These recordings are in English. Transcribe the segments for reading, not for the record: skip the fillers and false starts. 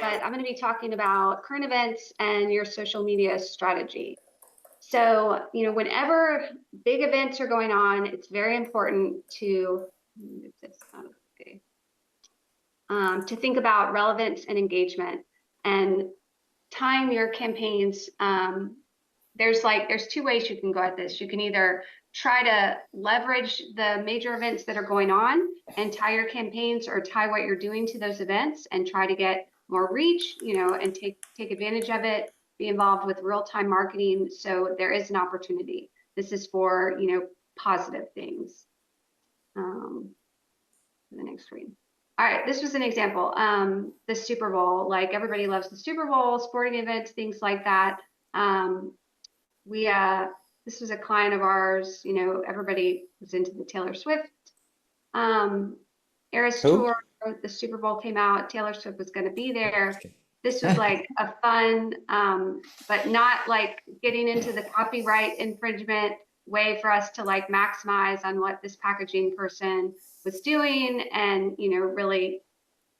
But I'm going to be talking about current events and your social media strategy. So, whenever big events are going on, it's very important to move this out of the way, to think about relevance and engagement and time your campaigns. There's two ways you can go at this. You can either try to leverage the major events that are going on and tie your campaigns or tie what you're doing to those events and try to get more reach, and take advantage of it, be involved with real-time marketing. So there is an opportunity. This is for, positive things. The next screen. All right, this was an example. The Super Bowl, like everybody loves the Super Bowl, sporting events, things like that. This was a client of ours, everybody was into the Taylor Swift Eras Tour. The Super Bowl came out, Taylor Swift was going to be there. This was like a fun, but not like getting into the copyright infringement way for us to like maximize on what this packaging person was doing and, really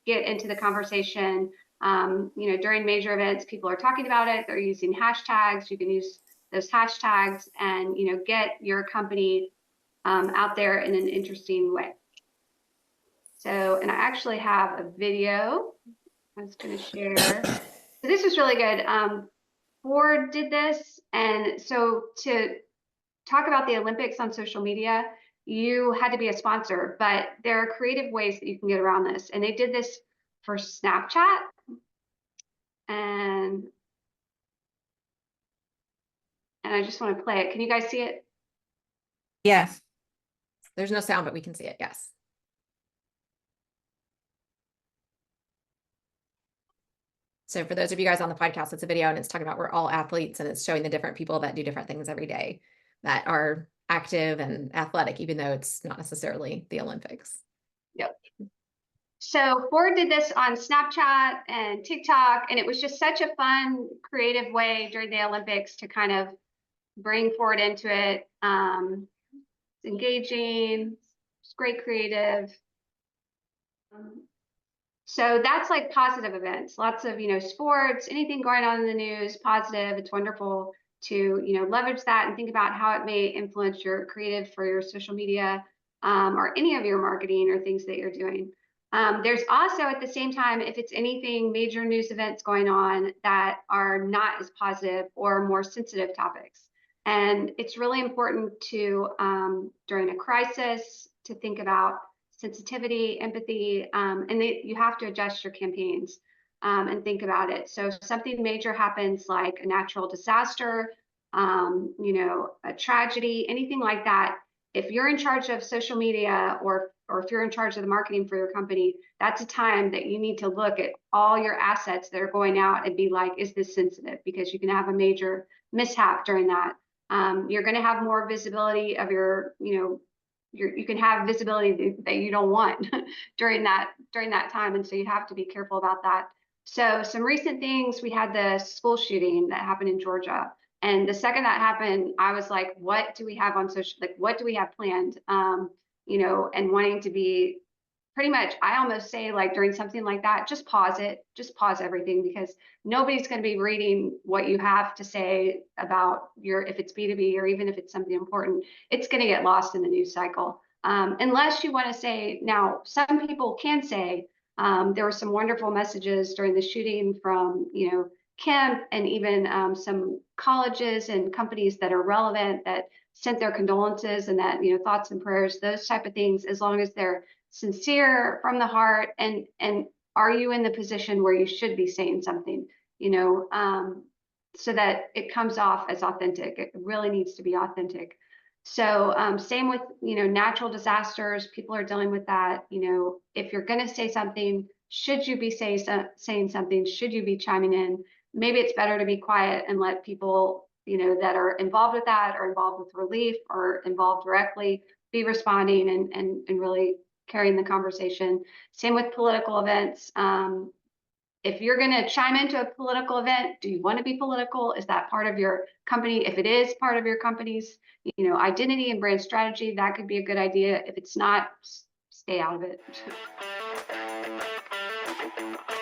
get into the conversation. During major events, people are talking about it. They're using hashtags. You can use those hashtags and, get your company out there in an interesting way. So, and I actually have a video I was going to share. So this is really good. Ford did this. And so to talk about the Olympics on social media, you had to be a sponsor, but there are creative ways that you can get around this. And they did this for Snapchat. And I just want to play it. Can you guys see it? Yes. There's no sound, but we can see it. Yes. So for those of you guys on the podcast, it's a video and it's talking about we're all athletes and it's showing the different people that do different things every day that are active and athletic, even though it's not necessarily the Olympics. Yep. So Ford did this on Snapchat and TikTok, and it was just such a fun, creative way during the Olympics to kind of bring Ford into it. It's engaging, it's great creative. So that's like positive events, lots of, sports, anything going on in the news, positive. It's wonderful to, leverage that and think about how it may influence your creative for your social media or any of your marketing or things that you're doing. There's also at the same time, if it's anything major news events going on that are not as positive or more sensitive topics. And it's really important to, during a crisis, to think about sensitivity, empathy, and you have to adjust your campaigns and think about it. So if something major happens like a natural disaster, a tragedy, anything like that, if you're in charge of social media or if you're in charge of the marketing for your company, that's a time that you need to look at all your assets that are going out and be like, is this sensitive? Because you can have a major mishap during that. You're going to have more visibility of your, you can have visibility that you don't want during that time. And so you have to be careful about that. So some recent things, we had the school shooting that happened in Georgia. And the second that happened, I was like, what do we have on social, like, what do we have planned? And wanting to be pretty much, I almost say like during something like that, just pause it, just pause everything, because nobody's going to be reading what you have to say about if it's B2B or even if it's something important, it's going to get lost in the news cycle. Unless you want to say, now some people can say, there were some wonderful messages during the shooting from, Kemp and even some colleges and companies that are relevant that sent their condolences and that, thoughts and prayers, those type of things, as long as they're sincere from the heart. And are you in the position where you should be saying something, so that it comes off as authentic? It really needs to be authentic. So same with, natural disasters, people are dealing with that. If you're going to say something, should you be saying something? Should you be chiming in? Maybe it's better to be quiet and let people, that are involved with that or involved with relief or involved directly be responding and really carrying the conversation. Same with political events. If you're going to chime into a political event, do you want to be political? Is that part of your company? If it is part of your company's, identity and brand strategy, that could be a good idea. If it's not, stay out of it. you.